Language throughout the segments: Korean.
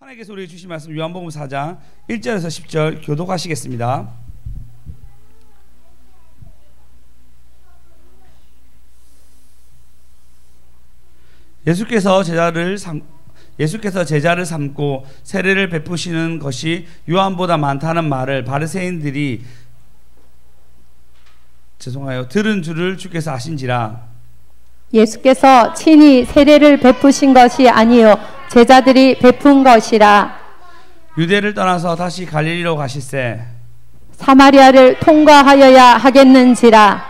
하나님께서 우리에게 주신 말씀 요한복음 4장 1절에서 10절 교독하시겠습니다. 예수께서 제자를 삼고 세례를 베푸시는 것이 요한보다 많다는 말을 바리새인들이 들은 줄을 주께서 아신지라. 예수께서 친히 세례를 베푸신 것이 아니요 제자들이 베푼 것이라. 유대를 떠나서 다시 갈릴리로 가실새 사마리아를 통과하여야 하겠는지라.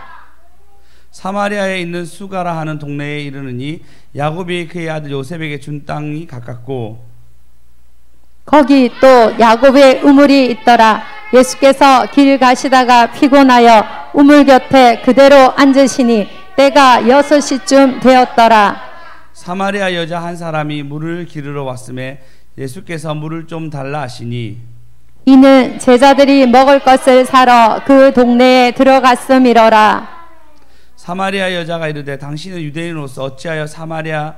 사마리아에 있는 수가라 하는 동네에 이르느니 야곱이 그의 아들 요셉에게 준 땅이 가깝고 거기 또 야곱의 우물이 있더라. 예수께서 길 가시다가 피곤하여 우물 곁에 그대로 앉으시니 때가 6시쯤 되었더라. 사마리아 여자 한 사람이 물을 기르러 왔음에 예수께서 물을 좀 달라 하시니 이는 제자들이 먹을 것을 사러 그 동네에 들어갔음이로라. 사마리아 여자가 이르되 당신은 유대인으로서 어찌하여 사마리아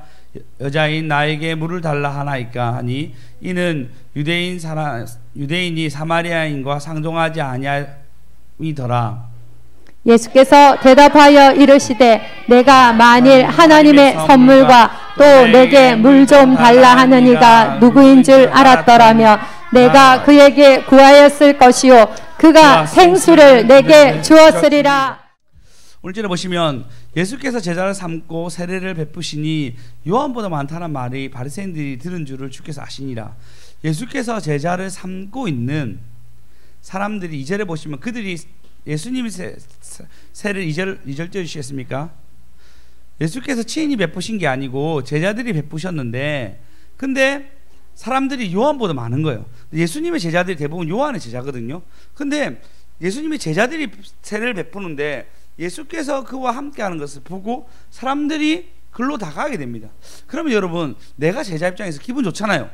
여자인 나에게 물을 달라 하나이까 하니 이는 유대인이 사마리아인과 상종하지 아니함이더라. 예수께서 대답하여 이르시되 내가 만일 하나님의 선물과 또 내게 물 좀 달라 하는 이가 누구인 줄 알았더라면 내가 그에게 구하였을 것이요 그가 생수를 내게 주었으리라. 오늘절에 보시면 예수께서 제자를 삼고 세례를 베푸시니 요한보다 많다는 말이 바리새인들이 들은 줄을 주께서 아시니라. 예수께서 제자를 삼고 있는 사람들이 2절에 보시면 그들이 예수님이 세례를 2절 띄워주시겠습니까? 예수께서 친히 베푸신 게 아니고 제자들이 베푸셨는데 근데 사람들이 요한보다 많은 거예요. 예수님의 제자들이 대부분 요한의 제자거든요. 근데 예수님의 제자들이 세례를 베푸는데 예수께서 그와 함께하는 것을 보고 사람들이 글로 다가가게 됩니다. 그러면 여러분 내가 제자 입장에서 기분 좋잖아요.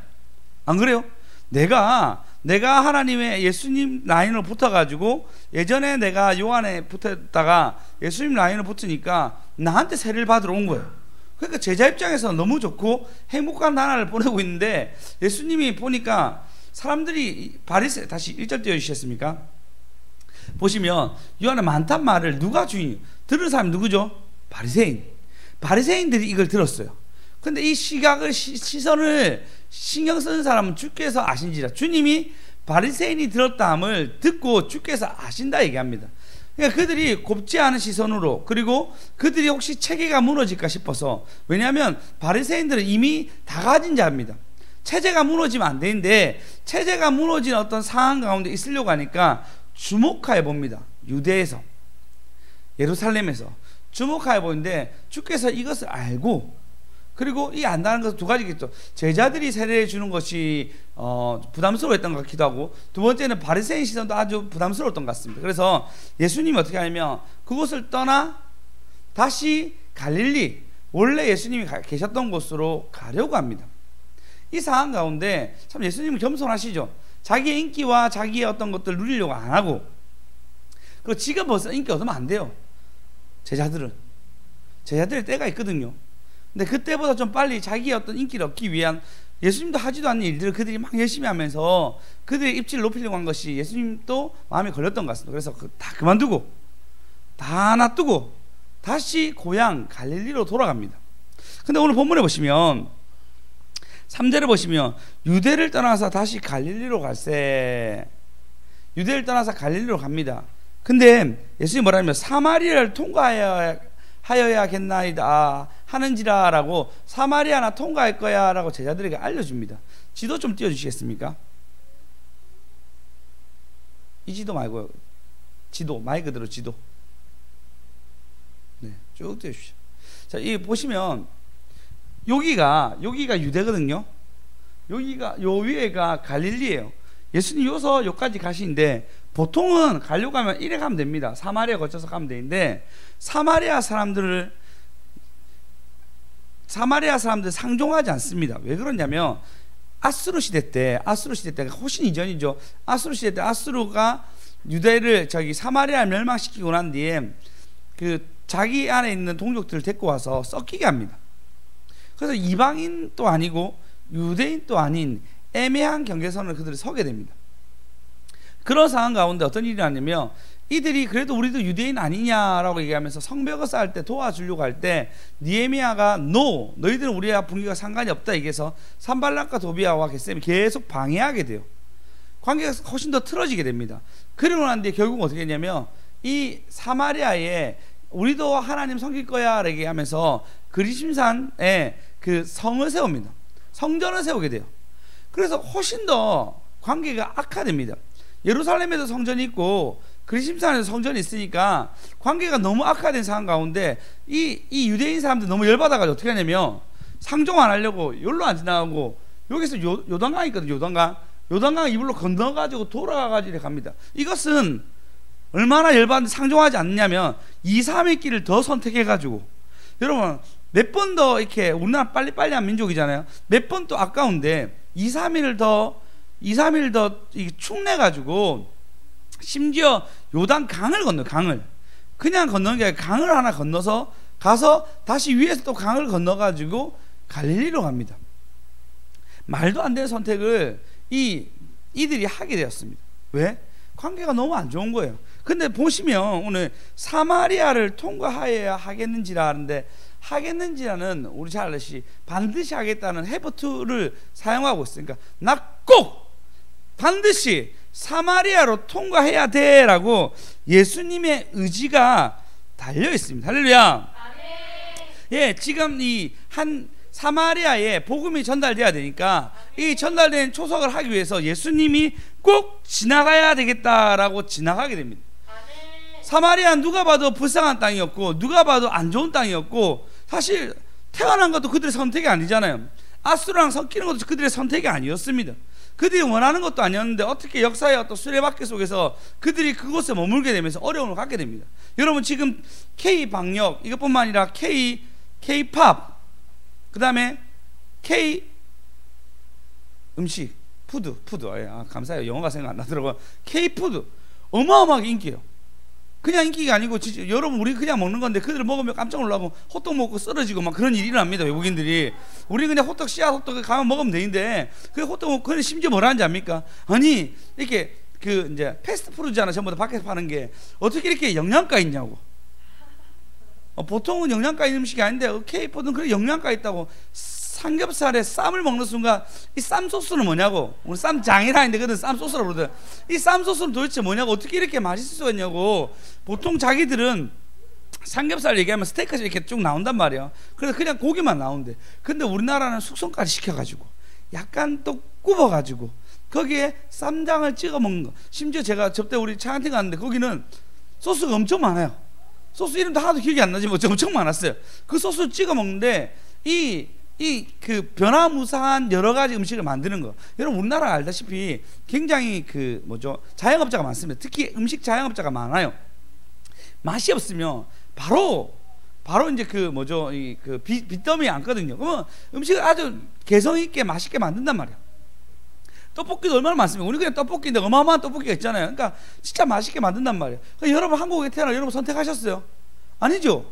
안 그래요? 내가 하나님의 예수님 라인으로 붙어가지고 예전에 내가 요한에 붙었다가 예수님 라인으로 붙으니까 나한테 세례를 받으러 온 거예요. 그러니까 제자 입장에서 너무 좋고 행복한 나날을 보내고 있는데 예수님이 보니까 사람들이 다시 1절 띄워주시겠습니까? 보시면 요한의 많단 말을 누가 들은 사람이 누구죠? 바리새인들이 이걸 들었어요. 근데 이 시선을 신경 쓰는 사람은 주께서 아신지라. 주님이 바리새인이 들었다함을 듣고 주께서 아신다 얘기합니다. 그러니까 그들이 곱지 않은 시선으로, 그리고 그들이 혹시 체계가 무너질까 싶어서, 왜냐하면 바리새인들은 이미 다 가진 자입니다. 체제가 무너지면 안 되는데 체제가 무너진 어떤 상황 가운데 있으려고 하니까 주목하여 봅니다. 유대에서, 예루살렘에서 주목하여 보는데 주께서 이것을 알고, 그리고 이 안다는 것은 두 가지겠죠. 제자들이 세례해 주는 것이 부담스러웠던 것 같기도 하고, 두 번째는 바리새인 시선도 아주 부담스러웠던 것 같습니다. 그래서 예수님이 어떻게 하냐면 그곳을 떠나 다시 갈릴리, 원래 예수님이 계셨던 곳으로 가려고 합니다. 이 상황 가운데 참 예수님은 겸손하시죠. 자기의 인기와 자기의 어떤 것들을 누리려고 안 하고, 그리고 지금 벌써 인기 얻으면 안 돼요. 제자들의 때가 있거든요. 근데 그때보다 좀 빨리 자기의 어떤 인기를 얻기 위한, 예수님도 하지도 않는 일들을 그들이 막 열심히 하면서 그들의 입지를 높이려고 한 것이 예수님도 마음에 걸렸던 것 같습니다. 그래서 다 그만두고 다 놔두고 다시 고향 갈릴리로 돌아갑니다. 근데 오늘 본문에 보시면 3절에 보시면 유대를 떠나서 다시 갈릴리로 갈새, 유대를 떠나서 갈릴리로 갑니다. 근데 예수님이 뭐라냐면 사마리아를 통과하여야겠나이다 하는지라 라고, 사마리아나 통과할 거야 라고 제자들에게 알려줍니다. 지도 좀 띄워주시겠습니까? 이 지도 말고요, 지도, 말 그대로 지도. 네, 쭉 띄워주시죠. 자, 이 보시면 여기가 유대거든요. 여기가, 요 위에가 갈릴리예요. 예수님 여기까지 가시는데 보통은 가려고 하면 이래 가면 됩니다. 사마리아 거쳐서 가면 되는데 사마리아 사람들 상종하지 않습니다. 왜 그러냐면 아수르 시대가 훨씬 이전이죠. 아수르 시대 때 아수르가 유대를 사마리아를 멸망시키고 난 뒤에 그 자기 안에 있는 동족들을 데리고 와서 섞이게 합니다. 그래서 이방인도 아니고 유대인도 아닌 애매한 경계선을 그들이 서게 됩니다. 그런 상황 가운데 어떤 일이 나냐면 이들이 그래도 우리도 유대인 아니냐라고 얘기하면서 성벽을 쌓을 때 도와주려고 할 때 느헤미야가 너희들은 우리와 분위기가 상관이 없다 얘기해서 산발락과 도비아와 겟셈이 계속 방해하게 돼요. 관계가 훨씬 더 틀어지게 됩니다. 그러고 난 뒤에 결국 어떻게 했냐면 이 사마리아에 우리도 하나님 섬길 거야 라고 하면서 그리심산에 그 성을 세웁니다. 성전을 세우게 돼요. 그래서 훨씬 더 관계가 악화됩니다. 예루살렘에도 성전이 있고 그리심산에도 성전이 있으니까 관계가 너무 악화된 상황 가운데 이 유대인 사람들 너무 열받아가지고 어떻게 하냐면 상종 안 하려고 여기로 안 지나가고 여기서 요단강 있거든요. 요단강 이불로 건너가지고 돌아가가지고 갑니다. 이것은 얼마나 열받는데 상종하지 않느냐면 2, 3일 길을 더 선택해가지고 여러분 몇 번 더 이렇게 우리나라 빨리빨리 한 민족이잖아요. 몇 번 또 아까운데 2, 3일 더 축내가지고 심지어 요단 강을 건너 강을 그냥 건너는 게 아니라 강을 하나 건너서 가서 다시 위에서 또 강을 건너가지고 갈릴리로 갑니다. 말도 안 되는 선택을 이들이 하게 되었습니다. 왜? 관계가 너무 안 좋은 거예요. 근데 보시면 오늘 사마리아를 통과하여야 하겠는지라 하는데 하겠는지라는 우리 잘 알듯이 반드시 하겠다는 have to를 사용하고 있으니까 나 꼭 반드시 사마리아로 통과해야 돼 라고 예수님의 의지가 달려 있습니다. 할렐루야. 예, 지금 이 한 사마리아에 복음이 전달돼야 되니까 이 전달된 초석을 하기 위해서 예수님이 꼭 지나가야 되겠다라고 지나가게 됩니다. 사마리아는 누가 봐도 불쌍한 땅이었고 누가 봐도 안 좋은 땅이었고 사실 태어난 것도 그들의 선택이 아니잖아요. 아수르랑 섞이는 것도 그들의 선택이 아니었습니다. 그들이 원하는 것도 아니었는데 어떻게 역사의 어떤 수레바퀴 속에서 그들이 그곳에 머물게 되면서 어려움을 갖게 됩니다. 여러분 지금 K-방역 이것뿐만 아니라 K-팝 그 다음에 K-음식 푸드 감사해요. 영어가 생각 안 나더라고요. K-푸드 어마어마하게 인기예요. 그냥 인기가 아니고 진짜 여러분 우리 그냥 먹는 건데 그들 먹으면 깜짝 놀라고 호떡 먹고 쓰러지고 막 그런 일이 일어납니다. 외국인들이 우리 그냥 호떡 씨앗 호떡 가면 먹으면 되는데 그 호떡 먹고 그래 심지어 뭐라 하는지 압니까? 아니 이렇게 그 이제 패스트푸드잖아. 전부 다 밖에서 파는 게 어떻게 이렇게 영양가 있냐고. 보통은 영양가 있는 음식이 아닌데 K-푸드는 그래 영양가 있다고. 삼겹살에 쌈을 먹는 순간 이 쌈 소스는 뭐냐고. 우리 쌈장이라 하는데 그들은 쌈 소스라고 그러더라. 이 쌈 소스는 도대체 뭐냐고. 어떻게 이렇게 맛있을 수가 있냐고. 보통 자기들은 삼겹살 얘기하면 스테이크가 이렇게 쭉 나온단 말이야. 그래서 그냥 고기만 나온대. 근데 우리나라는 숙성까지 시켜가지고 약간 또 굽어가지고 거기에 쌈장을 찍어 먹는 거. 심지어 제가 접대 우리 차한테 갔는데 거기는 소스가 엄청 많아요. 소스 이름도 하나도 기억이 안 나지 뭐 엄청 많았어요. 그 소스를 찍어 먹는데 그 변화무쌍한 여러 가지 음식을 만드는 거. 여러분 우리나라 알다시피 굉장히 그 뭐죠 자영업자가 많습니다. 특히 음식 자영업자가 많아요. 맛이 없으면 바로 이제 그 뭐죠 그 빚더미에 앉거든요. 그러면 음식을 아주 개성 있게 맛있게 만든단 말이야. 떡볶이도 얼마나 많습니까? 우리 그냥 떡볶이인데 어마어마한 떡볶이가 있잖아요. 그러니까 진짜 맛있게 만든단 말이에요. 그러니까 여러분 한국에 태어나 여러분 선택하셨어요? 아니죠?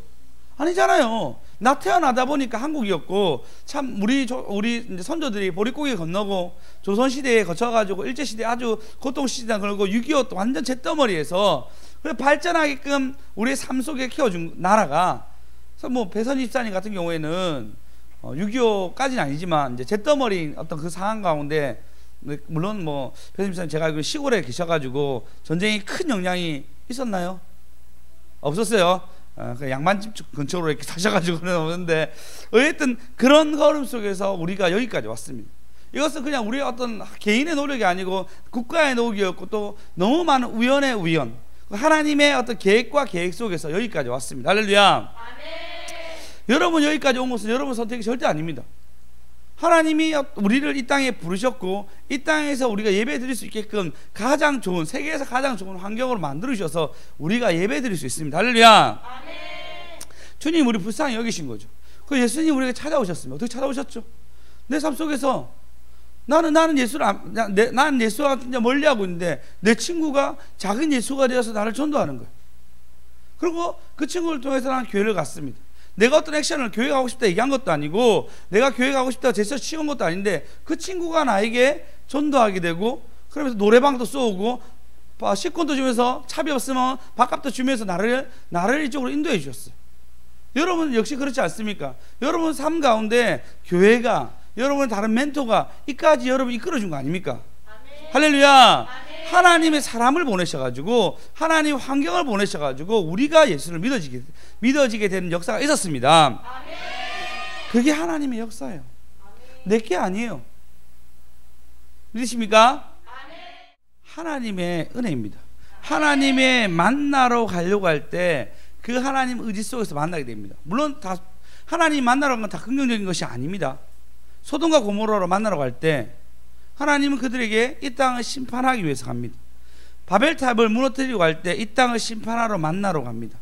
아니잖아요. 나 태어나다 보니까 한국이었고 참 우리 이제 선조들이 보릿고개 건너고 조선시대에 거쳐가지고 일제시대 아주 고통시대에 걸고 6.25 완전 잿더머리에서 발전하게끔 우리의 삶 속에 키워준 나라가. 그래서 뭐 배선 집사님 같은 경우에는 6.25까지는 아니지만 이제 잿더머리인 어떤 그 상황 가운데 물론 뭐 배선 집사님 제가 알기로 시골에 계셔가지고 전쟁이 큰 영향이 있었나요? 없었어요. 그 양반집 근처로 이렇게 사셔가지고 그러는데 어쨌든 그런 걸음 속에서 우리가 여기까지 왔습니다. 이것은 그냥 우리의 어떤 개인의 노력이 아니고 국가의 노력이었고 또 너무 많은 우연의 우연 하나님의 어떤 계획과 계획 속에서 여기까지 왔습니다. 할렐루야. 아멘. 여러분 여기까지 온 것은 여러분 선택이 절대 아닙니다. 하나님이 우리를 이 땅에 부르셨고 이 땅에서 우리가 예배 드릴 수 있게끔 가장 좋은 세계에서 가장 좋은 환경으로 만들어주셔서 우리가 예배 드릴 수 있습니다. 할렐루야. 아멘. 주님 우리 불쌍히 여기신 거죠. 그 예수님 우리에게 찾아오셨습니다. 어떻게 찾아오셨죠? 내 삶 속에서 나는 예수와 진짜 멀리하고 있는데 내 친구가 작은 예수가 되어서 나를 전도하는 거예요. 그리고 그 친구를 통해서 나는 교회를 갔습니다. 내가 어떤 액션을 교회 가고 싶다 얘기한 것도 아니고 내가 교회 가고 싶다 제스처 치운 것도 아닌데 그 친구가 나에게 전도하게 되고 그러면서 노래방도 쏘고 식권도 주면서 차비 없으면 밥값도 주면서 나를 이쪽으로 인도해 주셨어요. 여러분 역시 그렇지 않습니까? 여러분 삶 가운데 교회가 여러분 다른 멘토가 이까지 여러분 이끌어준 거 아닙니까? 아멘. 할렐루야. 아멘. 하나님의 사람을 보내셔가지고 하나님 환경을 보내셔가지고 우리가 예수를 믿어지게 되는 역사가 있었습니다. 아멘. 그게 하나님의 역사예요. 내게 아니에요. 믿으십니까? 아멘. 하나님의 은혜입니다. 하나님의 만나러 가려고 할 때 그 하나님 의지 속에서 만나게 됩니다. 물론 다 하나님 만나러 간 건 다 긍정적인 것이 아닙니다. 소돔과 고모라로 만나러 갈 때 하나님은 그들에게 이 땅을 심판하기 위해서 갑니다. 바벨탑을 무너뜨리고 갈 때 이 땅을 심판하러 만나러 갑니다.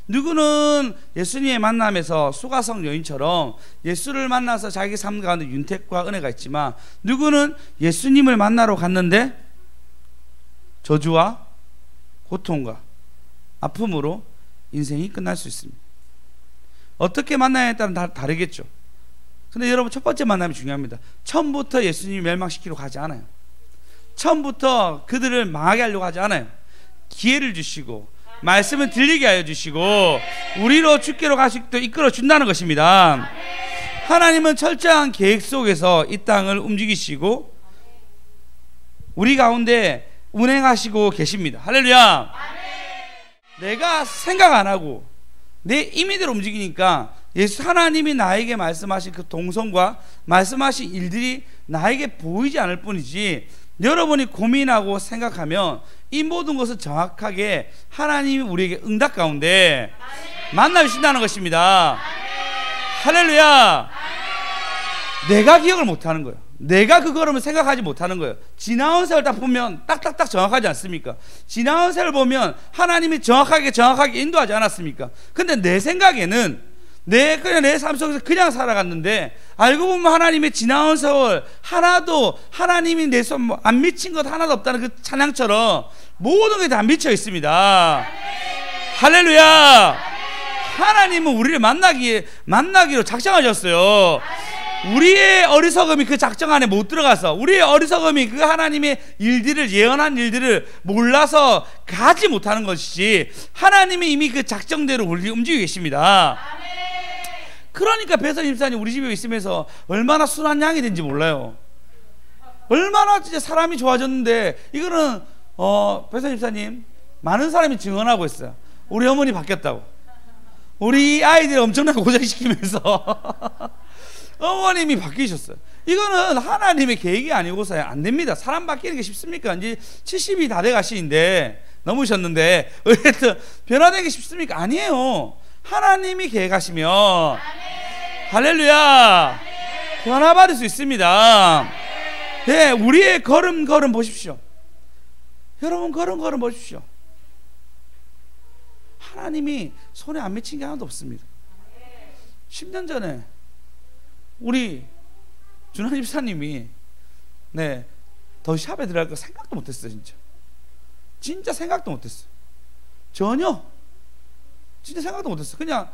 누구는 예수님의 만남에서 수가성 여인처럼 예수를 만나서 자기 삶 가운데 윤택과 은혜가 있지만 누구는 예수님을 만나러 갔는데 저주와 고통과 아픔으로 인생이 끝날 수 있습니다. 어떻게 만나냐에 따라 다르겠죠. 근데 여러분 첫 번째 만남이 중요합니다. 처음부터 예수님을 멸망시키려고 하지 않아요. 처음부터 그들을 망하게 하려고 하지 않아요. 기회를 주시고 말씀을 들리게 하여 주시고 우리로 주께로 갈 수 있도록 이끌어 준다는 것입니다. 하나님은 철저한 계획 속에서 이 땅을 움직이시고 우리 가운데 운행하시고 계십니다. 할렐루야. 내가 생각 안 하고 내 임의대로 움직이니까 예수 하나님이 나에게 말씀하신 그 동선과 말씀하신 일들이 나에게 보이지 않을 뿐이지 여러분이 고민하고 생각하면 이 모든 것을 정확하게 하나님이 우리에게 응답 가운데 만나주신다는 것입니다. 할렐루야. 내가 기억을 못하는 거예요. 내가 그거를 생각하지 못하는 거예요. 지나온 세월 딱 보면 딱딱딱 정확하지 않습니까? 지나온 세월 보면 하나님이 정확하게 인도하지 않았습니까? 근데 내 생각에는 그냥 내 삶 속에서 그냥 살아갔는데 알고 보면 하나님의 지나온 세월 하나도 하나님이 내 손 안 미친 것 하나도 없다는 그 찬양처럼 모든 게 다 미쳐 있습니다. 할렐루야. 하나님은 우리를 만나기로 작정하셨어요. 우리의 어리석음이 그 작정 안에 못 들어가서 우리의 어리석음이 그 하나님의 일들을 예언한 일들을 몰라서 가지 못하는 것이지 하나님이 이미 그 작정대로 우리를 움직이고 계십니다. 그러니까 배선 집사님 우리 집에 있으면서 얼마나 순한 양이 된지 몰라요. 얼마나 진짜 사람이 좋아졌는데 이거는 배선 집사님 많은 사람이 증언하고 있어요. 우리 어머니 바뀌었다고. 우리 아이들 엄청나게 고생시키면서 어머님이 바뀌셨어요. 이거는 하나님의 계획이 아니고서야 안 됩니다. 사람 바뀌는 게 쉽습니까? 이제 70이 다 돼 가시는데 넘으셨는데 어쨌든 변화되는 게 쉽습니까? 아니에요. 하나님이 계획하시면 할렐루야 변화받을 수 있습니다. 네, 우리의 걸음 보십시오. 여러분 걸음 보십시오. 하나님이 손에 안 맺힌 게 하나도 없습니다. 10년 전에 우리 준하 집사님이 더 샵에 들어갈 거 생각도 못했어요. 진짜 생각도 못했어요. 전혀 진짜 생각도 못했어요. 그냥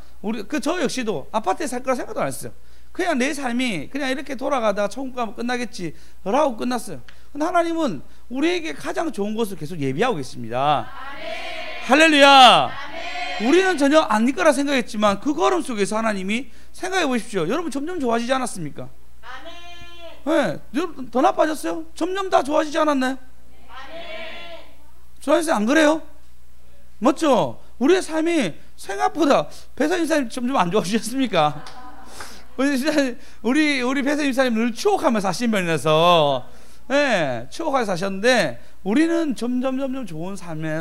저 역시도 아파트에 살 거라 생각도 안 했어요. 그냥 내 삶이 그냥 이렇게 돌아가다가 천국 가면 끝나겠지 라고 끝났어요. 근데 하나님은 우리에게 가장 좋은 것을 계속 예비하고 계십니다. 할렐루야. 우리는 전혀 아닐 거라 생각했지만 그 걸음 속에서 하나님이 생각해 보십시오. 여러분 점점 좋아지지 않았습니까? 네, 더 나빠졌어요? 점점 다 좋아지지 않았나요? 좋아지세요? 안 그래요? 맞죠? 우리의 삶이 생각보다 배선 집사님 점점 안 좋아지셨습니까? 우리 배선 집사님 늘 추억하면서 사신 분이라서 추억하면서 사셨는데 우리는 점점 좋은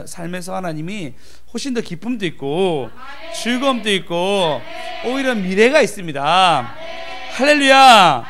삶에서 하나님이 훨씬 더 기쁨도 있고 즐거움도 있고 오히려 미래가 있습니다. 할렐루야.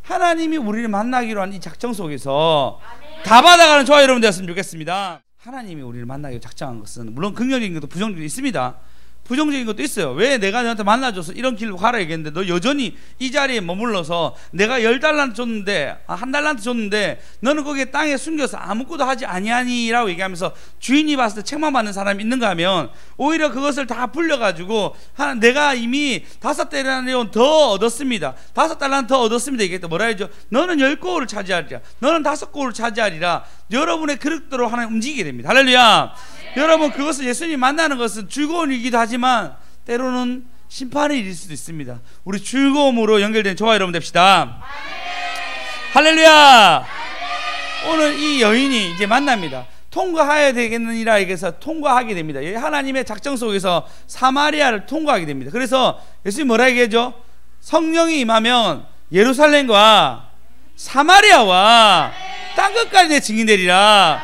하나님이 우리를 만나기로 한 이 작정 속에서 다 받아가는 저와 여러분 되었으면 좋겠습니다. 하나님이 우리를 만나기로 작정한 것은 물론 긍정적인 것도 부정적인 것도 있습니다. 부정적인 것도 있어요. 왜 내가 너한테 만나줘서 이런 길로 가라 얘기했는데 너 여전히 이 자리에 머물러서 내가 10달란트 줬는데 1달란트 줬는데 너는 거기에 땅에 숨겨서 아무것도 하지 아니하니라고 얘기하면서 주인이 봤을 때 책망 받는 사람이 있는가 하면 오히려 그것을 다 불려가지고 내가 이미 5달란트 더 얻었습니다. 5달란트 더 얻었습니다. 얘기했다. 뭐라 해야죠? 너는 10고울을 차지하리라. 너는 5고울을 차지하리라. 여러분의 그릇대로 하나님 움직이게 됩니다. 할렐루야. 여러분, 그것을 예수님 만나는 것은 즐거운 일이기도 하지만 때로는 심판의 일일 수도 있습니다. 우리 즐거움으로 연결된 저와 여러분 됩시다. 할렐루야. 오늘 이 여인이 이제 만납니다. 통과해야 되겠느니라 얘기해서 통과하게 됩니다. 하나님의 작정 속에서 사마리아를 통과하게 됩니다. 그래서 예수님 뭐라 얘기하죠? 성령이 임하면 예루살렘과 사마리아와 땅끝까지 내 증인되리라.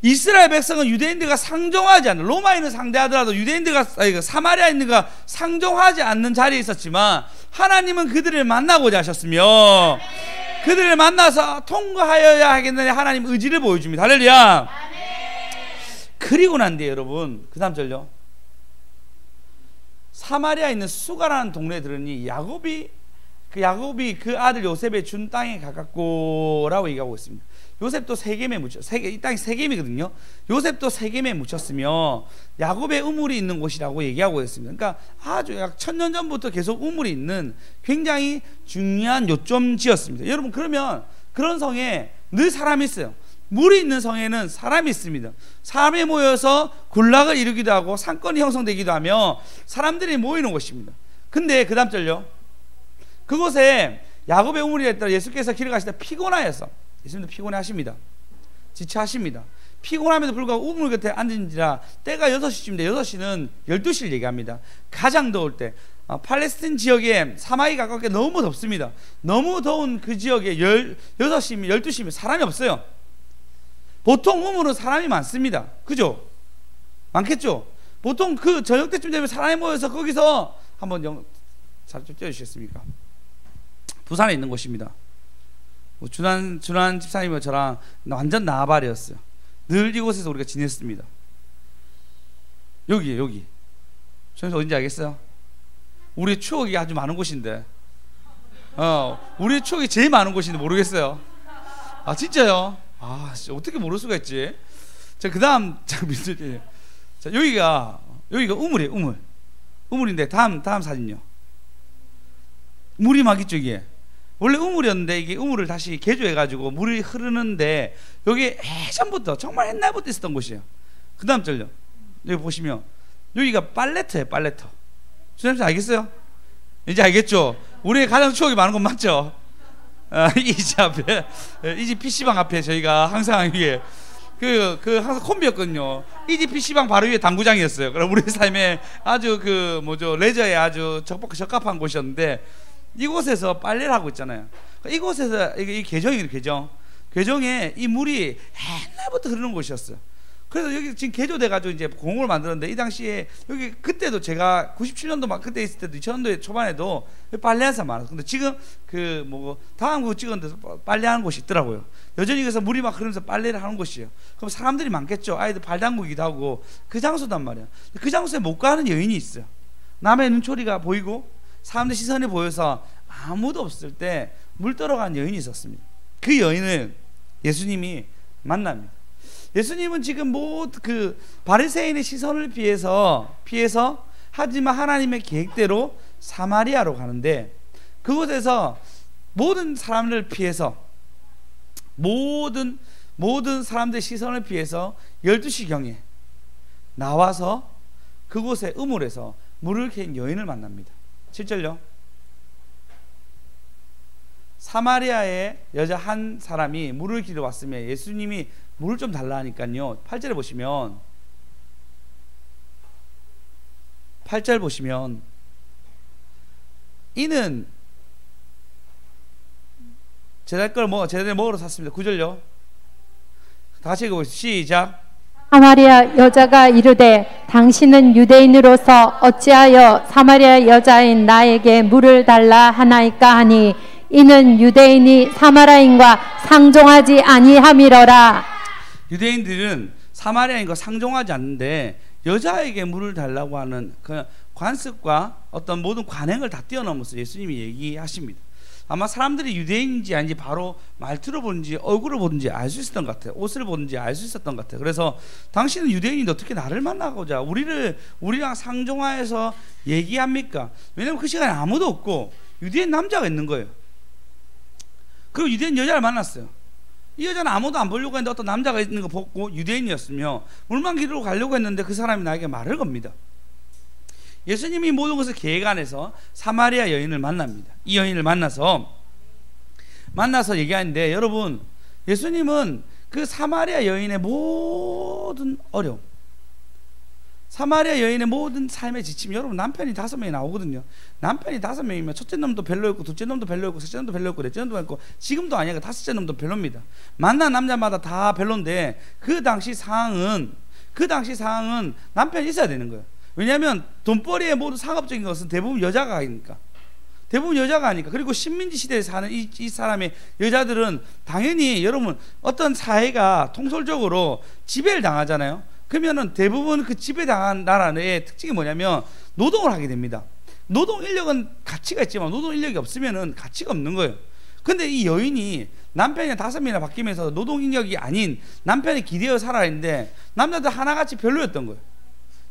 이스라엘 백성은 유대인들과 상종하지 않는, 로마인은 상대하더라도 유대인들과 사마리아인들과 상종하지 않는 자리에 있었지만 하나님은 그들을 만나고자 하셨으며 그들을 만나서 통과하여야 하겠느냐 하나님 의지를 보여줍니다. 할렐루야. 그리고 난 뒤에 여러분 그 다음 절요. 사마리아에 있는 수가라는 동네에 들으니 야곱이 그 아들 요셉의 준 땅에 가깝고라고 얘기하고 있습니다. 요셉도 세겜에 이 땅이 세겜이거든요. 요셉도 세겜에 묻혔으며 야곱의 우물이 있는 곳이라고 얘기하고 있습니다. 그러니까 아주 약 1000년 전부터 계속 우물이 있는 굉장히 중요한 요점지였습니다. 여러분, 그러면 그런 성에 늘 사람이 있어요. 물이 있는 성에는 사람이 있습니다. 사람이 모여서 군락을 이루기도 하고 상권이 형성되기도 하며 사람들이 모이는 곳입니다. 근데 그 다음 절요. 그곳에 야곱의 우물이 있다. 예수께서 길을 가시다 피곤하여서, 예수님도 피곤해 하십니다. 지체하십니다. 피곤함에도 불구하고 우물 곁에 앉은지라 때가 6시쯤인데 6시는 12시를 얘기합니다. 가장 더울 때 팔레스틴 지역에 사막이 가깝게 너무 덥습니다. 너무 더운 그 지역에 6시면 12시면 사람이 없어요. 보통 우물은 사람이 많습니다. 그죠? 많겠죠? 보통 그 저녁 때쯤 되면 사람이 모여서 거기서 한번 잘 좀 띄워주시겠습니까? 부산에 있는 곳입니다. 준한 집사님과 저랑 완전 나발이었어요. 늘 이곳에서 우리가 지냈습니다. 여기 저는 어딘지 알겠어요? 우리의 추억이 아주 많은 곳인데 우리의 추억이 제일 많은 곳인데 모르겠어요. 아 진짜요? 아 어떻게 모를 수가 있지? 자, 그 다음 자, 여기가 우물이에요. 우물인데 다음 사진요. 물이 막 있죠. 이게 원래 우물이었는데 이게 우물을 다시 개조해가지고 물이 흐르는데 여기 예전부터 정말 옛날부터 있었던 곳이에요. 그 다음 절요. 여기 보시면 여기가 빨래터예요. 빨래터. 주님 알겠어요? 이제 알겠죠? 우리의 가장 추억이 많은 건 맞죠? 이 집 앞에, 이 집 PC방 앞에 저희가 항상 이게 항상 콤비였거든요. 이 집 PC방 바로 위에 당구장이었어요. 그럼 우리 삶에 아주 레저에 아주 적합한 곳이었는데 이곳에서 빨래를 하고 있잖아요. 이곳에서 이 개정이에요. 개정에 이 물이 옛날부터 흐르는 곳이었어요. 그래서 여기 지금 개조돼가지고 이제 공원을 만들었는데 이 당시에 여기 그때도 제가 97년도 막 그때 있을 때도 2000년도 초반에도 빨래하는 사람 많았어요. 근데 지금 다음 거 찍었는데 빨래하는 곳이 있더라고요. 여전히 그래서 물이 막 흐르면서 빨래를 하는 곳이에요. 그럼 사람들이 많겠죠. 아이들 발 담그기도 하고 그 장소단 말이야. 그 장소에 못 가는 여인이 있어요. 남의 눈초리가 보이고 사람들 시선이 보여서 아무도 없을 때 물 떨어간 여인이 있었습니다. 그 여인을 예수님이 만납니다. 예수님은 지금 그 바리새인의 시선을 피해서 하지만 하나님의 계획대로 사마리아로 가는데 그곳에서 모든 사람을 피해서 모든 사람들의 시선을 피해서 12시경에 나와서 그곳의 우물에서 물을 캔 여인을 만납니다. 7절요. 사마리아의 여자 한 사람이 물을 기르러 왔으며 예수님이 물을 좀 달라 하니까요. 8절에 보시면 8절 보시면 이는 제자들 먹으러 샀습니다. 9절요. 다 같이 읽어보시죠. 시작. 사마리아 여자가 이르되 당신은 유대인으로서 어찌하여 사마리아 여자인 나에게 물을 달라 하나이까 하니 이는 유대인이 사마리아인과 상종하지 아니함이러라. 유대인들은 사마리아인과 상종하지 않는데 여자에게 물을 달라고 하는 그 관습과 어떤 모든 관행을 다 뛰어넘어서 예수님이 얘기하십니다. 아마 사람들이 유대인인지 아닌지 바로 말투를 보는지 얼굴을 보든지 알 수 있었던 것 같아요. 옷을 보든지 알 수 있었던 것 같아요. 그래서 당신은 유대인인데 어떻게 나를 만나고자 우리랑 상종하여서 얘기합니까? 왜냐면 그 시간에 아무도 없고 유대인 남자가 있는 거예요. 그리고 유대인 여자를 만났어요. 이 여자는 아무도 안 보려고 했는데 어떤 남자가 있는 거 보고 유대인이었으며 물만 기르러 가려고 했는데 그 사람이 나에게 말을 겁니다. 예수님이 모든 것을 계획 안에서 사마리아 여인을 만납니다. 이 여인을 만나서 얘기하는데, 여러분, 예수님은 그 사마리아 여인의 모든 어려움, 사마리아 여인의 모든 삶의 지침, 여러분 남편이 5명이 나오거든요. 남편이 5명이면 첫째 놈도 별로였고 둘째 놈도 별로였고 셋째 놈도 별로였고 넷째 놈도 별로였고 지금도 아니야. 5째 놈도 별로입니다. 만난 남자마다 다 별론데 그 당시 상황은 남편이 있어야 되는 거예요. 왜냐하면 돈벌이의 모든 상업적인 것은 대부분 여자가 하니까. 그리고 식민지 시대에 사는 이 사람의 여자들은 당연히, 여러분, 어떤 사회가 통솔적으로 지배를 당하잖아요. 그러면은 대부분 그 지배당한 나라의 특징이 뭐냐면 노동을 하게 됩니다. 노동 인력은 가치가 있지만 노동 인력이 없으면은 가치가 없는 거예요. 근데 이 여인이 남편이 5명이나 바뀌면서 노동 인력이 아닌 남편이 기대어 살아야 했는데 남자들 하나같이 별로였던 거예요.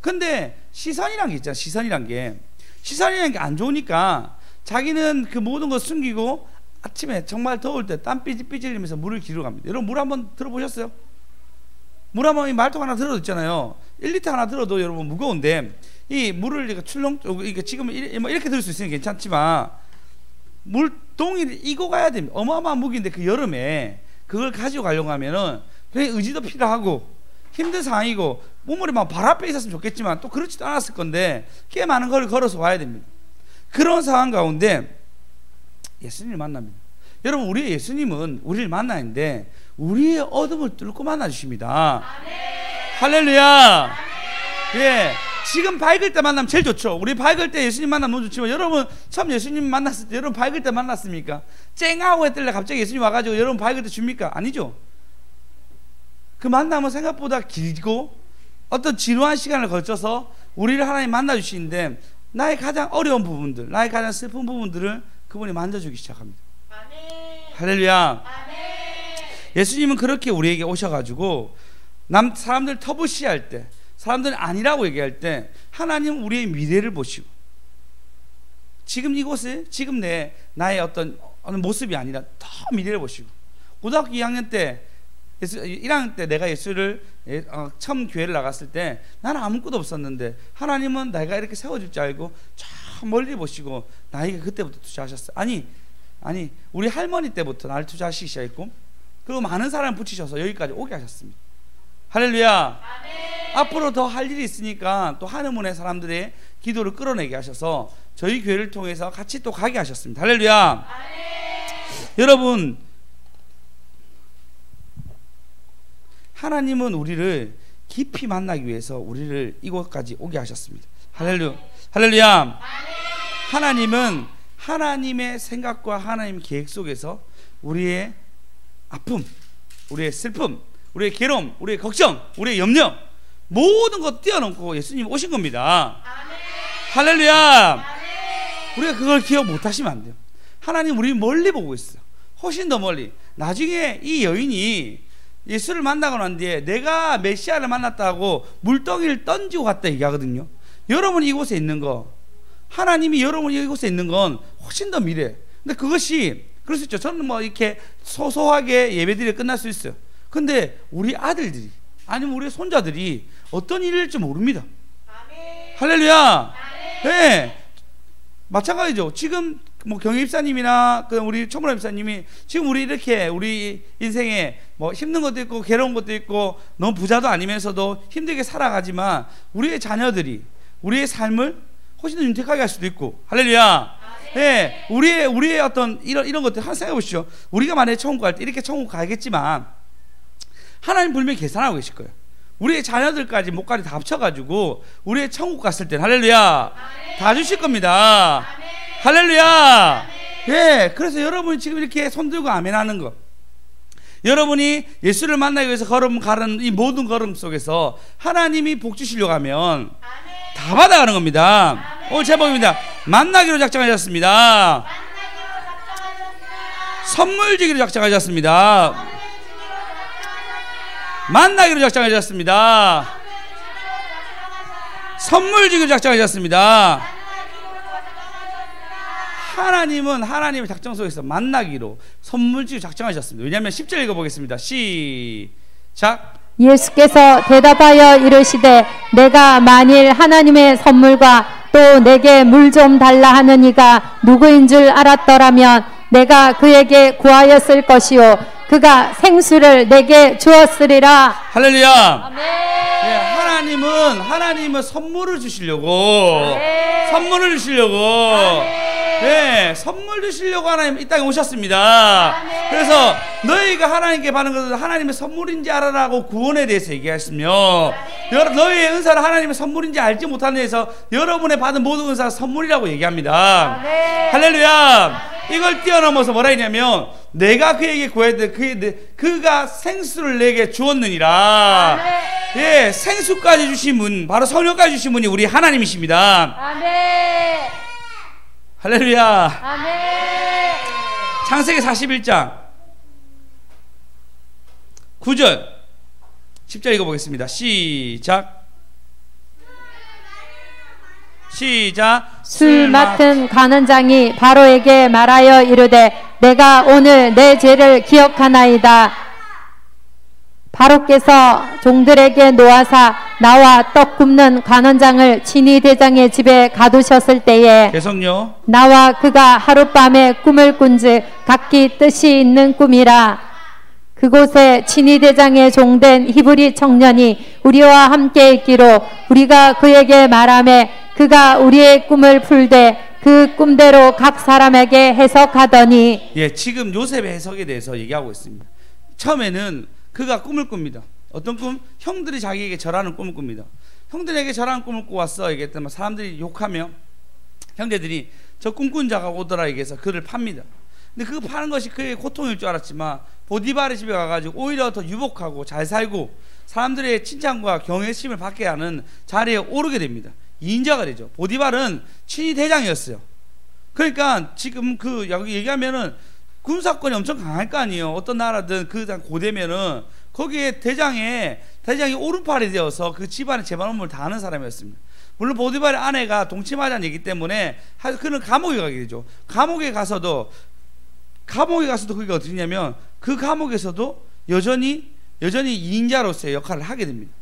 근데 시선이란 게 있잖아. 시선이란 게 안 좋으니까 자기는 그 모든 걸 숨기고 아침에 정말 더울 때 땀 삐질삐질 흘리면서 물을 기르러 갑니다. 여러분, 물 한번 들어보셨어요? 물 한번, 이 말통 하나 들어도 있잖아요. 1리터 하나 들어도 여러분 무거운데 이 물을 출렁, 이게 지금 이렇게 들 수 있으면 괜찮지만 물동이를 이고 가야 됩니다. 어마어마한 무기인데 그 여름에 그걸 가지고 가려고 하면은 굉장히 의지도 필요하고 힘든 상황이고 몸물이 막 발 앞에 있었으면 좋겠지만 또 그렇지도 않았을 건데 꽤 많은 걸 걸어서 와야 됩니다. 그런 상황 가운데 예수님을 만납니다. 여러분, 우리 예수님은 우리를 만나는데 우리의 어둠을 뚫고 만나 주십니다. 할렐루야. 예, 지금 밝을 때 만나면 제일 좋죠. 우리 밝을 때 예수님 만나면 너무 좋지만, 여러분 처음 예수님 만났을 때 여러분 밝을 때 만났습니까? 쨍하고 했길래 갑자기 예수님 와가지고 여러분 밝을 때 줍니까? 아니죠. 그 만남은 생각보다 길고 어떤 지루한 시간을 거쳐서 우리를 하나님 만나 주시는데 나의 가장 어려운 부분들, 나의 가장 슬픈 부분들을 그분이 만져주기 시작합니다. 아멘. 할렐루야. 아멘. 예수님은 그렇게 우리에게 오셔가지고 사람들 터부시할 때, 사람들이 아니라고 얘기할 때 하나님은 우리의 미래를 보시고 지금 이곳에 지금 나의 어떤 어느 모습이 아니라 더 미래를 보시고, 고등학교 2학년 때 1학년 때 내가 예수를 처음 교회를 나갔을 때 나는 아무것도 없었는데 하나님은 내가 이렇게 세워줄 줄 알고 저 멀리 보시고 나에게 그때부터 투자하셨어요. 아니 우리 할머니 때부터 나를 투자하시기 시작했고, 그리고 많은 사람을 붙이셔서 여기까지 오게 하셨습니다. 할렐루야. 아멘. 앞으로 더 할 일이 있으니까 또 한의문의 사람들의 기도를 끌어내게 하셔서 저희 교회를 통해서 같이 또 가게 하셨습니다. 할렐루야. 아멘. 여러분, 하나님은 우리를 깊이 만나기 위해서 우리를 이곳까지 오게 하셨습니다. 할렐루야. 할렐루야. 하나님은 하나님의 생각과 하나님의 계획 속에서 우리의 아픔, 우리의 슬픔, 우리의 괴로움, 우리의 걱정, 우리의 염려 모든 것 뛰어넘고 예수님 오신 겁니다. 할렐루야. 우리가 그걸 기억 못하시면 안 돼요. 하나님 우리 멀리 보고 있어요. 훨씬 더 멀리. 나중에 이 여인이 예수를 만나고 난 뒤에 내가 메시아를 만났다고 물덩이를 던지고 갔다 얘기하거든요. 여러분이 이곳에 있는 거, 하나님이 여러분이 이곳에 있는 건 훨씬 더 미래. 근데 그것이 그럴 수 있죠. 저는 뭐 이렇게 소소하게 예배드리고 끝날 수 있어요. 근데 우리 아들들이 아니면 우리 손자들이 어떤 일일지 모릅니다. 아멘. 할렐루야. 네, 마찬가지죠. 지금 뭐 경희 입사님이나 우리 초문화 입사님이 지금 우리 이렇게 우리 인생에 뭐 힘든 것도 있고 괴로운 것도 있고 너무 부자도 아니면서도 힘들게 살아가지만 우리의 자녀들이 우리의 삶을 훨씬 더 윤택하게 할 수도 있고. 할렐루야. 네, 우리의 어떤 이런 것들 한번 생각해 보시죠. 우리가 만약에 천국 갈 때 이렇게 천국 가겠지만 하나님 분명히 계산하고 계실 거예요. 우리의 자녀들까지 목까지 다 합쳐가지고 우리의 천국 갔을 때 할렐루야 다 주실 겁니다. 할렐루야. 예, 그래서 여러분이 지금 이렇게 손들고 아멘 하는 거, 여러분이 예수를 만나기 위해서 가는 이 모든 걸음 속에서 하나님이 복 주시려고 하면 다 받아가는 겁니다. 오늘 제목입니다. 만나기로 작정하셨습니다. 선물 주기로 작정하셨습니다. 만나기로 작정하셨습니다. 선물 주기로 작정하셨습니다. 하나님의 작정 속에서 만나기로 선물 주기로 작정하셨습니다. 왜냐하면 10절 읽어보겠습니다. 시작. 예수께서 대답하여 이르시되 내가 만일 하나님의 선물과 또 내게 물 좀 달라 하는 이가 누구인 줄 알았더라면 내가 그에게 구하였을 것이요 그가 생수를 내게 주었으리라. 할렐루야. 아멘. 네, 하나님은 선물을 주시려고 선물을 주시려고 네, 선물 주시려고 하나님 이 땅에 오셨습니다. 그래서 너희가 하나님께 받는 것은 하나님의 선물인지 알아라고 구원에 대해서 얘기하시며 너희의 은사는 하나님의 선물인지 알지 못하는 데에서 여러분의 받은 모든 은사가 선물이라고 얘기합니다. 할렐루야. 이걸 뛰어넘어서 뭐라 했냐면 내가 그에게 구했는데 그가 생수를 내게 주었느니라. 예, 생수까지 주신 분, 바로 성령까지 주신 분이 우리 하나님이십니다. 아멘. 할렐루야. 아멘. 창세기 41장 9절 10절 읽어보겠습니다. 시작. 술 맡은 간원장이 바로에게 말하여 이르되 내가 오늘 내 죄를 기억하나이다. 바로께서 종들에게 놓아사 나와 떡 굽는 간원장을 친위 대장의 집에 가두셨을 때에 계속요. 나와 그가 하룻밤에 꿈을 꾼즉 각기 뜻이 있는 꿈이라. 그곳에 친위 대장의 종된 히브리 청년이 우리와 함께 있기로 우리가 그에게 말하매 그가 우리의 꿈을 풀되 그 꿈대로 각 사람에게 해석하더니. 예, 지금 요셉의 해석에 대해서 얘기하고 있습니다. 처음에는 그가 꿈을 꿉니다. 어떤 꿈? 형들이 자기에게 절하는 꿈을 꿉니다. 형들에게 절하는 꿈을 꾸었어 얘기했더니 사람들이 욕하며 형제들이 저 꿈꾼 자가 오더라 얘기해서 그를 팝니다. 근데 그 파는 것이 그의 고통일 줄 알았지만 보디발의 집에 가가지고 오히려 더 유복하고 잘 살고 사람들의 칭찬과 경외심을 받게 하는 자리에 오르게 됩니다. 2인자가 되죠. 보디발은 친위 대장이었어요. 그러니까 지금 그 여기 얘기하면은 군사권이 엄청 강할 거 아니에요. 어떤 나라든 그 고대면은 거기에 대장이 오른팔이 되어서 그 집안의 재반 업무를 다 하는 사람이었습니다. 물론 보디발의 아내가 동침하자는 얘기 때문에 그는 감옥에 가게 되죠. 감옥에 가서도 그게 어디냐면 그 감옥에서도 여전히 2인자로서의 역할을 하게 됩니다.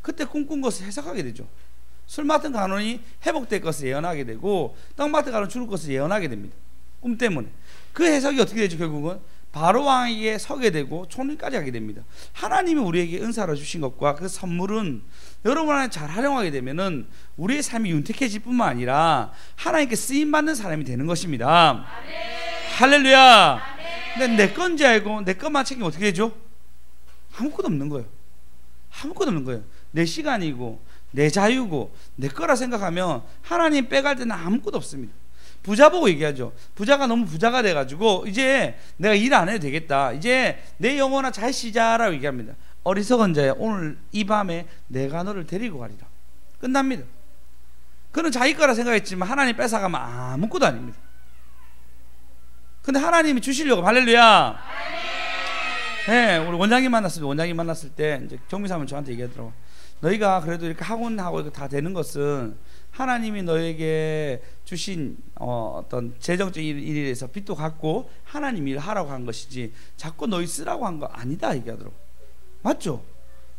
그때 꿈꾼 것을 해석하게 되죠. 술 맡은 간원이 회복될 것을 예언하게 되고 떡 맡은 간원 죽을 것을 예언하게 됩니다. 꿈 때문에. 그 해석이 어떻게 되죠? 결국은 바로 왕에게 서게 되고 총리까지 하게 됩니다. 하나님이 우리에게 은사를 주신 것과 그 선물은 여러분 안에 잘 활용하게 되면은 우리의 삶이 윤택해질 뿐만 아니라 하나님께 쓰임받는 사람이 되는 것입니다. 아멘. 할렐루야. 아멘. 근데 내 건지 알고 내 것만 챙기면 어떻게 되죠? 아무것도 없는 거예요. 아무것도 없는 거예요. 내 시간이고 내 자유고 내 거라 생각하면 하나님 빼갈 때는 아무것도 없습니다. 부자 보고 얘기하죠. 부자가 너무 부자가 돼가지고 이제 내가 일 안 해도 되겠다. 이제 내 영혼아 잘 쉬자라고 얘기합니다. 어리석은 자야 오늘 이 밤에 내가 너를 데리고 가리라. 끝납니다. 그는 자기 거라 생각했지만 하나님 뺏어가면 아무것도 아닙니다. 근데 하나님이 주시려고. 할렐루야. 네, 우리 원장님 만났을 때 이제 정미사님은 저한테 얘기하더라고. 너희가 그래도 이렇게 학원하고 이거 다 되는 것은 하나님이 너에게 주신 어떤 재정적인 일에서 빚도 갚고 하나님 일 하라고 한 것이지 자꾸 너희 쓰라고 한 거 아니다 얘기하더라고. 맞죠?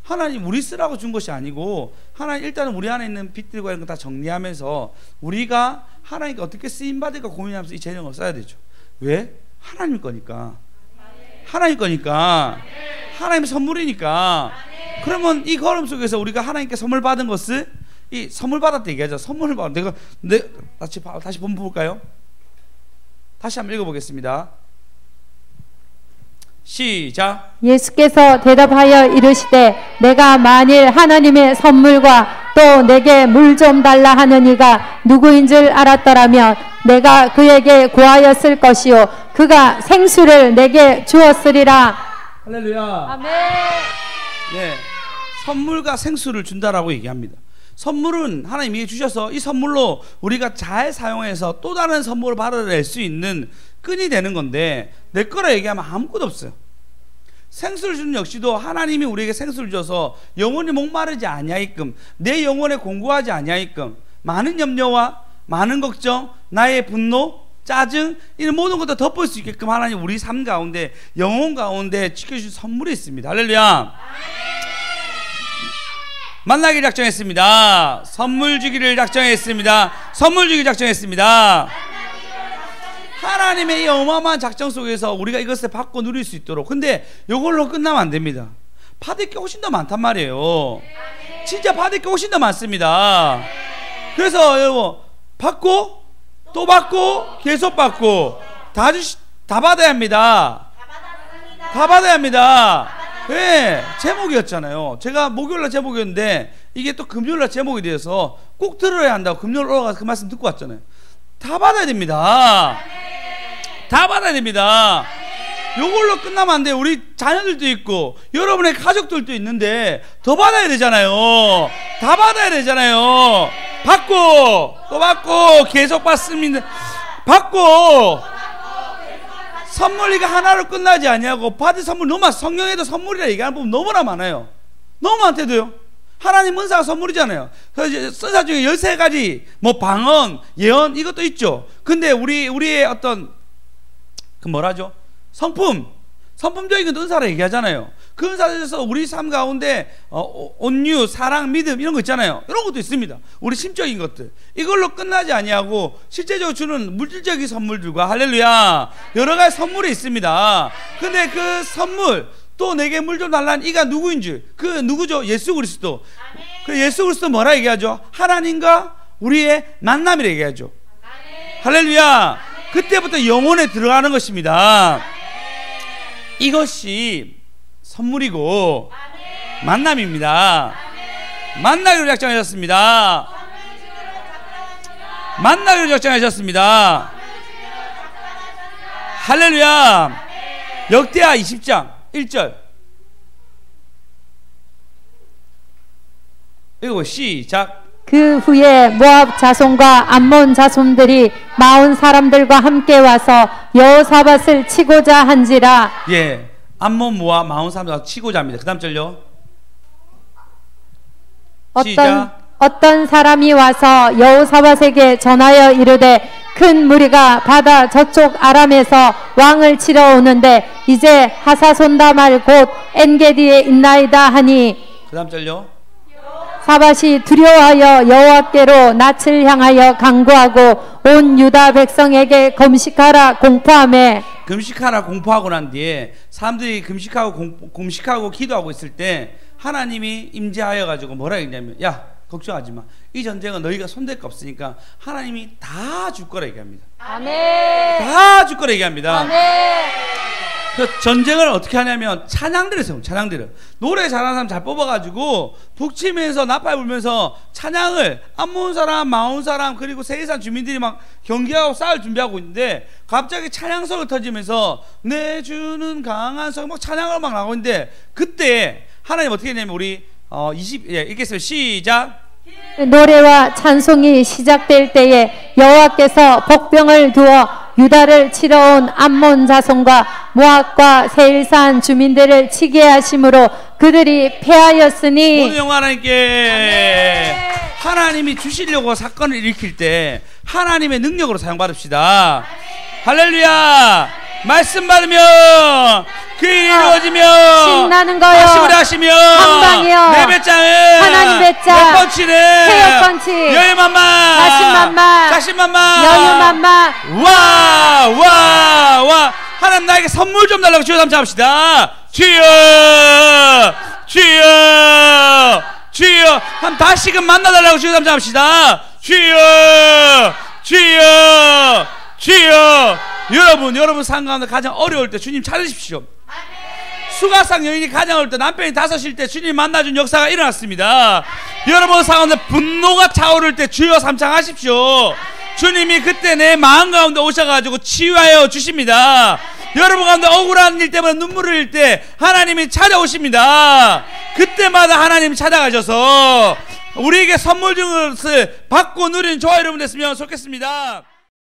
하나님 우리 쓰라고 준 것이 아니고 하나님 일단은 우리 안에 있는 빚들과 이런 거 다 정리하면서 우리가 하나님께 어떻게 쓰임받을까 고민하면서 이 재정을 써야 되죠. 왜? 하나님 거니까. 하나님 거니까. 하나님의 선물이니까. 그러면 이 걸음 속에서 우리가 하나님께 선물 받은 것을 이 선물 받았다 얘기하죠. 선물을 받아. 다시 본문 볼까요? 다시 한번 읽어보겠습니다. 시작. 예수께서 대답하여 이르시되 내가 만일 하나님의 선물과 또 내게 물 좀 달라 하는 이가 누구인 줄 알았더라면 내가 그에게 구하였을 것이요 그가 생수를 내게 주었으리라. 할렐루야. 아멘. 네, 선물과 생수를 준다라고 얘기합니다. 선물은 하나님이 주셔서 이 선물로 우리가 잘 사용해서 또 다른 선물을 받아낼 수 있는 끈이 되는 건데, 내 거라 얘기하면 아무것도 없어요. 생수를 주는 역시도 하나님이 우리에게 생수를 줘서 영혼이 목마르지 아니하게끔, 내 영혼에 공고하지 아니하게끔, 많은 염려와 많은 걱정, 나의 분노, 짜증, 이런 모든 것도 덮을 수 있게끔 하나님 우리 삶 가운데, 영혼 가운데 지켜주신 선물이 있습니다. 할렐루야. 만나기를 작정했습니다. 선물 주기를 작정했습니다. 선물 주기 작정했습니다. 하나님의 이 어마어마한 작정 속에서 우리가 이것을 받고 누릴 수 있도록. 근데 이걸로 끝나면 안 됩니다. 받을 게 훨씬 더 많단 말이에요. 진짜 받을 게 훨씬 더 많습니다. 그래서 여러분, 받고 또 받고 계속 받고 다 받아야 합니다. 다 받아야 합니다. 네, 제목이었잖아요. 제가 목요일날 제목이었는데 이게 또 금요일날 제목이 되어서 꼭 들어야 한다고 금요일 올라가서 그 말씀 듣고 왔잖아요. 다 받아야 됩니다. 다 받아야 됩니다. 요걸로 끝나면 안 돼요. 우리 자녀들도 있고 여러분의 가족들도 있는데 더 받아야 되잖아요. 다 받아야 되잖아요. 받고 또 받고 계속 받습니다. 받고 선물 이가 하나로 끝나지 아니하고 받은 선물 너무 많아. 성경에도 선물이라 얘기하는 부분 너무나 많아요. 너무 많대도요. 하나님 은사가 선물이잖아요. 그래서 선사 중에 13가지 뭐 방언, 예언 이것도 있죠. 근데 우리의 어떤 그 뭐라죠? 성품적인 은사라 얘기하잖아요. 그 은사에서 우리 삶 가운데 온유, 사랑, 믿음 이런 거 있잖아요. 이런 것도 있습니다. 우리 심적인 것들 이걸로 끝나지 아니하고 실제적으로 주는 물질적인 선물들과 할렐루야 여러 가지 선물이 있습니다. 근데 그 선물 또 내게 물 좀 달라는 이가 누구인지, 그 누구죠? 예수 그리스도. 그 예수 그리스도 뭐라 얘기하죠? 하나님과 우리의 만남이라 얘기하죠. 할렐루야. 그때부터 영혼에 들어가는 것입니다. 이것이 선물이고 만남입니다. 만나기로 작정하셨습니다. 만나기로 작정하셨습니다. 할렐루야. 역대하 20장 1절 이거 시작. 그 후에 모압 자손과 암몬 자손들이 마온 사람들과 함께 와서 여호사밧을 치고자 한지라. 예, 암몬 모압 마온 사람들과 치고자 합니다. 그 다음 절요. 어떤 사람이 와서 여호사밧에게 전하여 이르되 큰 무리가 바다 저쪽 아람에서 왕을 치러 오는데 이제 하사손다말 곧 엔게디에 있나이다 하니. 그 다음 절요. 사밧이 두려워하여 여호와께로 낯을 향하여 간구하고 온 유다 백성에게 금식하라 공포하며. 금식하라 공포하고 난 뒤에 사람들이 금식하고 기도하고 있을 때 하나님이 임재하여 가지고 뭐라 했냐면, 야 걱정하지 마. 이 전쟁은 너희가 손댈 거 없으니까 하나님이 다 줄 거라 얘기합니다. 아멘. 다 줄 거라 얘기합니다. 아멘. 그 전쟁을 어떻게 하냐면 찬양들을 세워. 찬양들을 노래 잘하는 사람 잘 뽑아가지고 북치면서 나팔 불면서 찬양을 암몬 사람, 마온 사람 그리고 세계산 주민들이 막 경기하고 싸울 준비하고 있는데 갑자기 찬양성을 터지면서 내 주는 강한 성 막 찬양을 막 나오고 있는데 그때 하나님 어떻게 했냐면 우리 읽겠어요. 시작. 노래와 찬송이 시작될 때에 여호와께서 복병을 두어 유다를 치러 온 암몬 자손과 모압과 세일산 주민들을 치게 하심으로 그들이 패하였으니. 모든 영광 하나님께. 하나님이 주시려고 사건을 일으킬 때 하나님의 능력으로 사용받읍시다. 할렐루야. 말씀 받으면 그 일이 이루어지면 신나는 거요. 하시으려 하시면 한방이요. 내 배짱은 하나님 배짱. 펀치는 태엽 펀치. 여유만만 자신만만 여유만만. 와 하나님 나에게 선물 좀 달라고 주여 담자합시다. 주여 한 다시금 만나달라고 주여 담자합시다. 주여 여러분 삶 가운데 가장 어려울 때 주님 찾으십시오. 수가상 여인이 가장 어려울 때 남편이 다섯일 때 주님 만나준 역사가 일어났습니다. 여러분 삶 가운데 분노가 차오를 때 주여 삼창하십시오. 주님이 그때 내 마음 가운데 오셔가지고 치유하여 주십니다. 여러분 가운데 억울한 일 때문에 눈물을 흘릴 때 하나님이 찾아오십니다. 그때마다 하나님이 찾아가셔서 우리에게 선물 준 것을 받고 누리는 저와 여러분 됐으면 좋겠습니다.